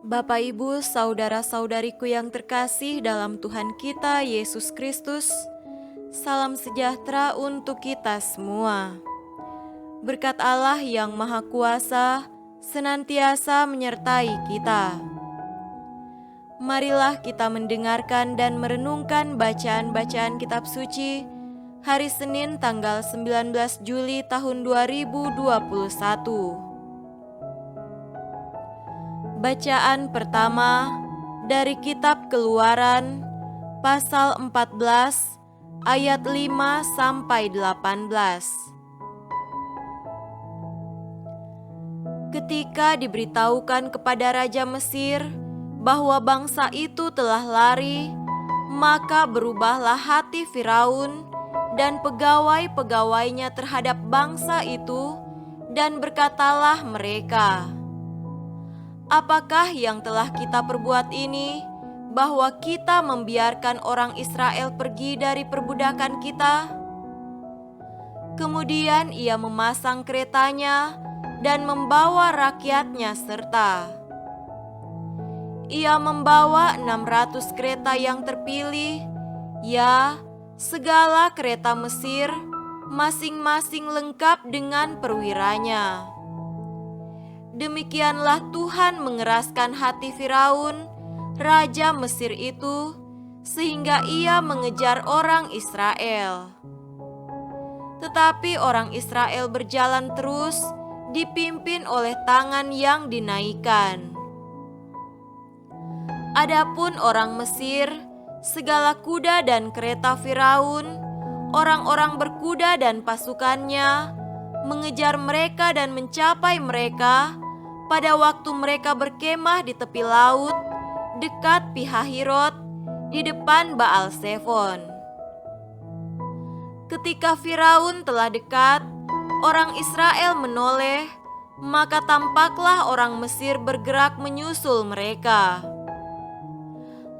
Bapak, Ibu, saudara-saudariku yang terkasih dalam Tuhan kita Yesus Kristus, salam sejahtera untuk kita semua. Berkat Allah yang Maha Kuasa senantiasa menyertai kita. Marilah kita mendengarkan dan merenungkan bacaan-bacaan kitab suci hari Senin tanggal 19 Juli tahun 2021. Bacaan pertama dari kitab Keluaran pasal 14 ayat 5 sampai 18. Ketika diberitahukan kepada Raja Mesir bahwa bangsa itu telah lari, maka berubahlah hati Firaun dan pegawai-pegawainya terhadap bangsa itu, dan berkatalah mereka, "Apakah yang telah kita perbuat ini, bahwa kita membiarkan orang Israel pergi dari perbudakan kita?" Kemudian ia memasang keretanya dan membawa rakyatnya serta. Ia membawa 600 kereta yang terpilih, ya, segala kereta Mesir, masing-masing lengkap dengan perwiranya. Demikianlah Tuhan mengeraskan hati Firaun, raja Mesir itu, sehingga ia mengejar orang Israel. Tetapi orang Israel berjalan terus, dipimpin oleh tangan yang dinaikkan. Adapun orang Mesir, segala kuda dan kereta Firaun, orang-orang berkuda dan pasukannya, mengejar mereka dan mencapai mereka pada waktu mereka berkemah di tepi laut, dekat Pihahirot, di depan Baal Sefon. Ketika Firaun telah dekat, orang Israel menoleh, maka tampaklah orang Mesir bergerak menyusul mereka.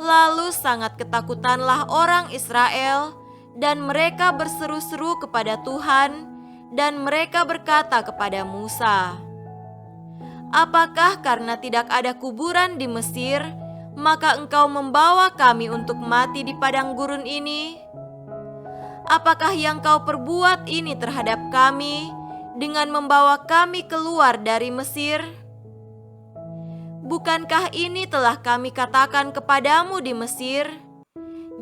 Lalu sangat ketakutanlah orang Israel, dan mereka berseru-seru kepada Tuhan, dan mereka berkata kepada Musa, "Apakah karena tidak ada kuburan di Mesir, maka engkau membawa kami untuk mati di padang gurun ini? Apakah yang kau perbuat ini terhadap kami dengan membawa kami keluar dari Mesir? Bukankah ini telah kami katakan kepadamu di Mesir,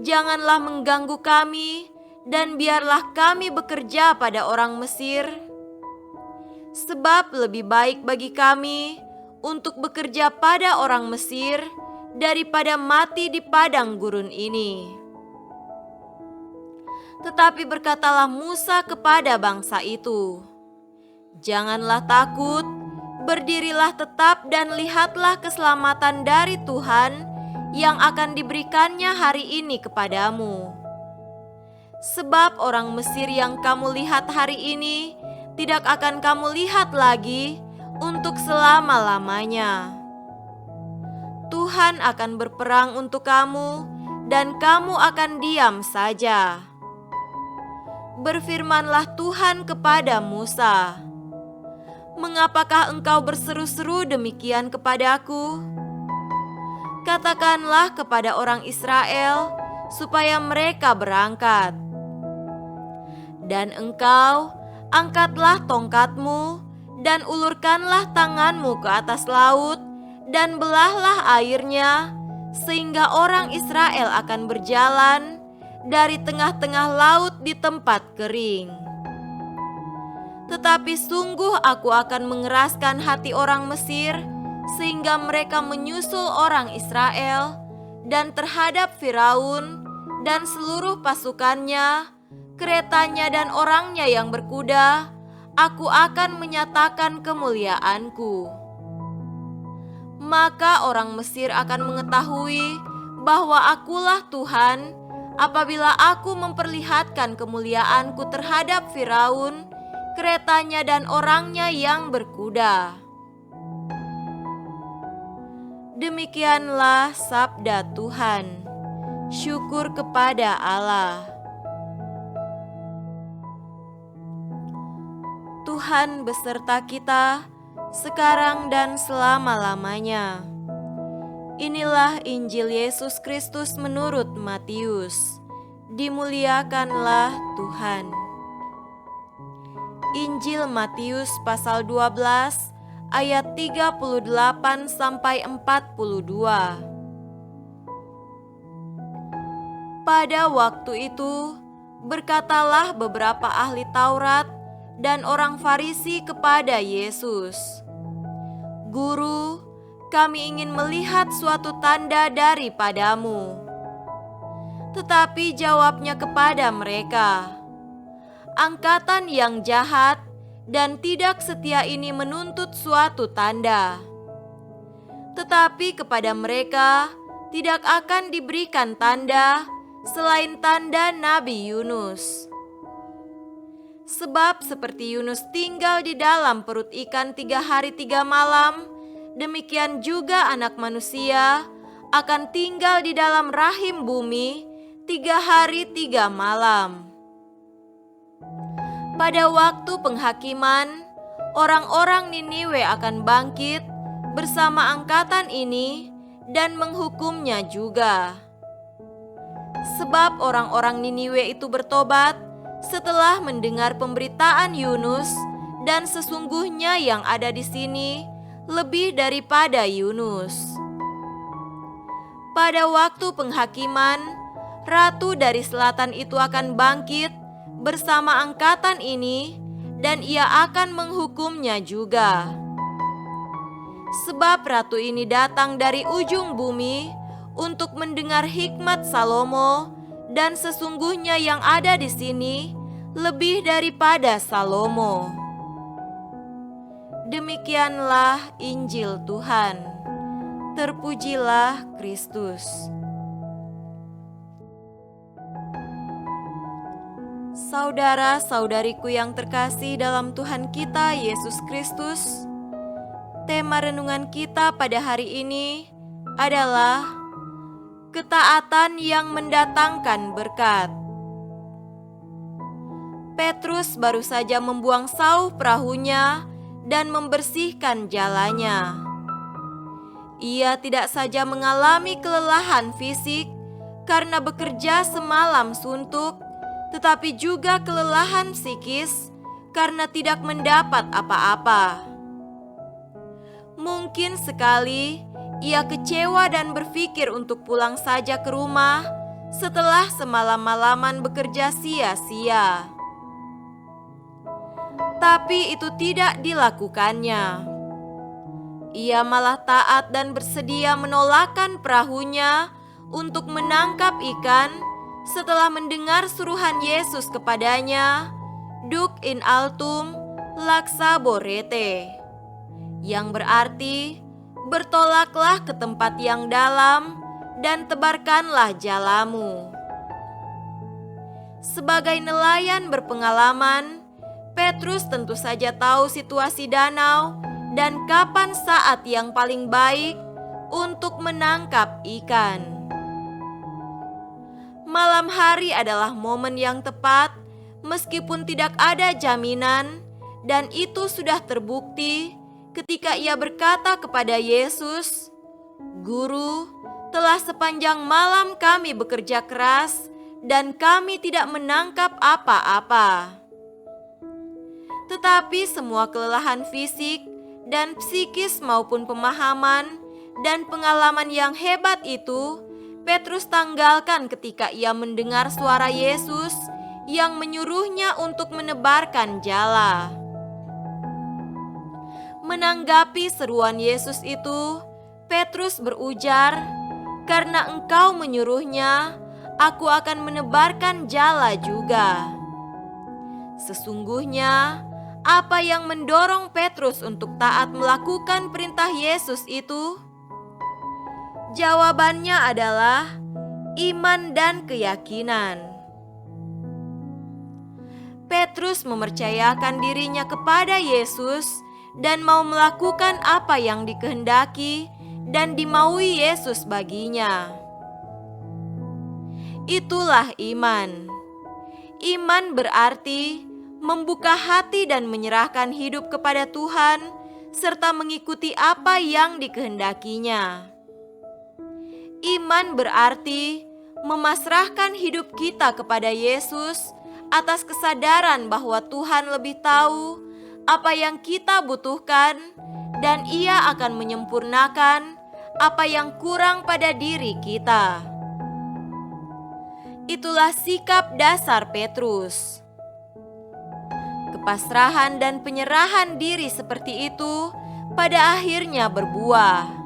janganlah mengganggu kami, dan biarlah kami bekerja pada orang Mesir? Sebab lebih baik bagi kami untuk bekerja pada orang Mesir daripada mati di padang gurun ini." Tetapi berkatalah Musa kepada bangsa itu, "Janganlah takut, berdirilah tetap dan lihatlah keselamatan dari Tuhan yang akan diberikannya hari ini kepadamu. Sebab orang Mesir yang kamu lihat hari ini tidak akan kamu lihat lagi untuk selama-lamanya. Tuhan akan berperang untuk kamu, dan kamu akan diam saja." Berfirmanlah Tuhan kepada Musa, "Mengapakah engkau berseru-seru demikian kepadaku? Katakanlah kepada orang Israel supaya mereka berangkat. Dan engkau angkatlah tongkatmu dan ulurkanlah tanganmu ke atas laut dan belahlah airnya, sehingga orang Israel akan berjalan dari tengah-tengah laut di tempat kering. Tetapi sungguh aku akan mengeraskan hati orang Mesir, sehingga mereka menyusul orang Israel, dan terhadap Firaun dan seluruh pasukannya, keretanya dan orangnya yang berkuda, aku akan menyatakan kemuliaanku. Maka orang Mesir akan mengetahui bahwa akulah Tuhan, apabila aku memperlihatkan kemuliaanku terhadap Firaun, keretanya dan orangnya yang berkuda." Demikianlah sabda Tuhan. Syukur kepada Allah. Tuhan beserta kita sekarang dan selama-lamanya. Inilah Injil Yesus Kristus menurut Matius. Dimuliakanlah Tuhan. Injil Matius pasal 12 ayat 38 sampai 42. Pada waktu itu, berkatalah beberapa ahli Taurat dan orang Farisi kepada Yesus, "Guru, kami ingin melihat suatu tanda daripadamu." Tetapi jawabnya kepada mereka, "Angkatan yang jahat dan tidak setia ini menuntut suatu tanda. Tetapi kepada mereka tidak akan diberikan tanda selain tanda Nabi Yunus. Sebab seperti Yunus tinggal di dalam perut ikan 3 hari 3 malam, demikian juga Anak Manusia akan tinggal di dalam rahim bumi 3 hari 3 malam." Pada waktu penghakiman, orang-orang Niniwe akan bangkit bersama angkatan ini dan menghukumnya juga. Sebab orang-orang Niniwe itu bertobat setelah mendengar pemberitaan Yunus, dan sesungguhnya yang ada di sini lebih daripada Yunus. Pada waktu penghakiman, ratu dari selatan itu akan bangkit bersama angkatan ini, dan ia akan menghukumnya juga. Sebab ratu ini datang dari ujung bumi untuk mendengar hikmat Salomo, dan sesungguhnya yang ada di sini lebih daripada Salomo. Demikianlah Injil Tuhan. Terpujilah Kristus. Saudara-saudariku yang terkasih dalam Tuhan kita Yesus Kristus, tema renungan kita pada hari ini adalah ketaatan yang mendatangkan berkat. Petrus baru saja membuang sauh perahunya dan membersihkan jalannya. Ia tidak saja mengalami kelelahan fisik karena bekerja semalam suntuk, tetapi juga kelelahan psikis karena tidak mendapat apa-apa. Mungkin sekali ia kecewa dan berpikir untuk pulang saja ke rumah setelah semalam-malaman bekerja sia-sia. Tapi itu tidak dilakukannya. Ia malah taat dan bersedia menolakkan perahunya untuk menangkap ikan setelah mendengar suruhan Yesus kepadanya, "Duc in altum laxaborete," yang berarti bertolaklah ke tempat yang dalam dan tebarkanlah jalamu. Sebagai nelayan berpengalaman, Petrus tentu saja tahu situasi danau dan kapan saat yang paling baik untuk menangkap ikan. Malam hari adalah momen yang tepat meskipun tidak ada jaminan, dan itu sudah terbukti ketika ia berkata kepada Yesus, "Guru, telah sepanjang malam kami bekerja keras dan kami tidak menangkap apa-apa." Tetapi semua kelelahan fisik dan psikis maupun pemahaman dan pengalaman yang hebat itu, Petrus tanggalkan ketika ia mendengar suara Yesus yang menyuruhnya untuk menebarkan jala. Menanggapi seruan Yesus itu, Petrus berujar, "Karena Engkau menyuruhnya, aku akan menebarkan jala juga." Sesungguhnya, apa yang mendorong Petrus untuk taat melakukan perintah Yesus itu? Jawabannya adalah iman dan keyakinan. Petrus mempercayakan dirinya kepada Yesus dan mau melakukan apa yang dikehendaki dan dimaui Yesus baginya. Itulah iman. Iman berarti membuka hati dan menyerahkan hidup kepada Tuhan serta mengikuti apa yang dikehendakinya. Iman berarti memasrahkan hidup kita kepada Yesus atas kesadaran bahwa Tuhan lebih tahu apa yang kita butuhkan dan Ia akan menyempurnakan apa yang kurang pada diri kita. Itulah sikap dasar Petrus. Kepasrahan dan penyerahan diri seperti itu pada akhirnya berbuah.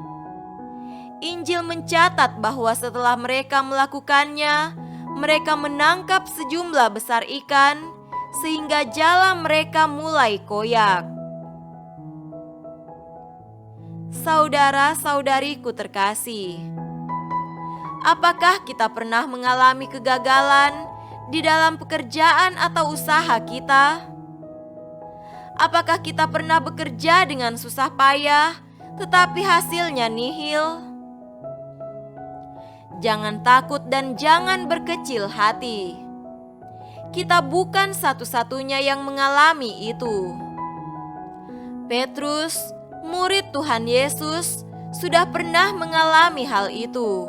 Injil mencatat bahwa setelah mereka melakukannya, mereka menangkap sejumlah besar ikan sehingga jala mereka mulai koyak. Saudara-saudariku terkasih, apakah kita pernah mengalami kegagalan di dalam pekerjaan atau usaha kita? Apakah kita pernah bekerja dengan susah payah tetapi hasilnya nihil? Jangan takut dan jangan berkecil hati. Kita bukan satu-satunya yang mengalami itu. Petrus, murid Tuhan Yesus, sudah pernah mengalami hal itu.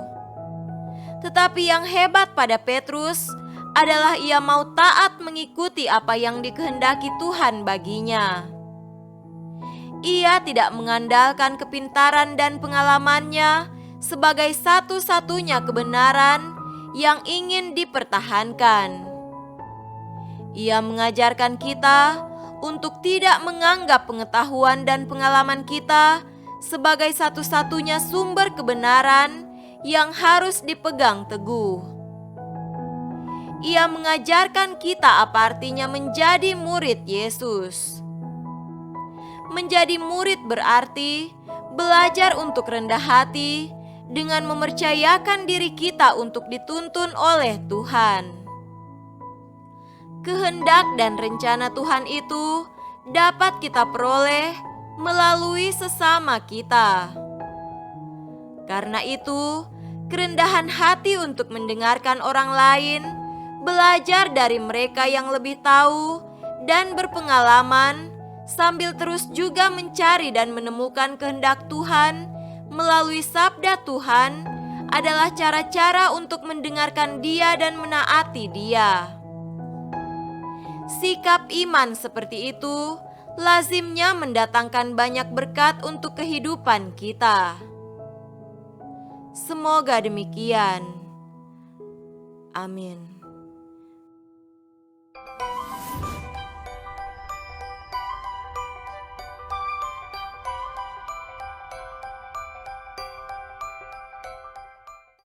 Tetapi yang hebat pada Petrus adalah ia mau taat mengikuti apa yang dikehendaki Tuhan baginya. Ia tidak mengandalkan kepintaran dan pengalamannya sebagai satu-satunya kebenaran yang ingin dipertahankan. Ia mengajarkan kita untuk tidak menganggap pengetahuan dan pengalaman kita sebagai satu-satunya sumber kebenaran yang harus dipegang teguh. Ia mengajarkan kita apa artinya menjadi murid Yesus. Menjadi murid berarti belajar untuk rendah hati dengan mempercayakan diri kita untuk dituntun oleh Tuhan. Kehendak dan rencana Tuhan itu dapat kita peroleh melalui sesama kita. Karena itu, kerendahan hati untuk mendengarkan orang lain, belajar dari mereka yang lebih tahu dan berpengalaman, sambil terus juga mencari dan menemukan kehendak Tuhan melalui sabda Tuhan adalah cara-cara untuk mendengarkan Dia dan menaati Dia. Sikap iman seperti itu lazimnya mendatangkan banyak berkat untuk kehidupan kita. Semoga demikian. Amin.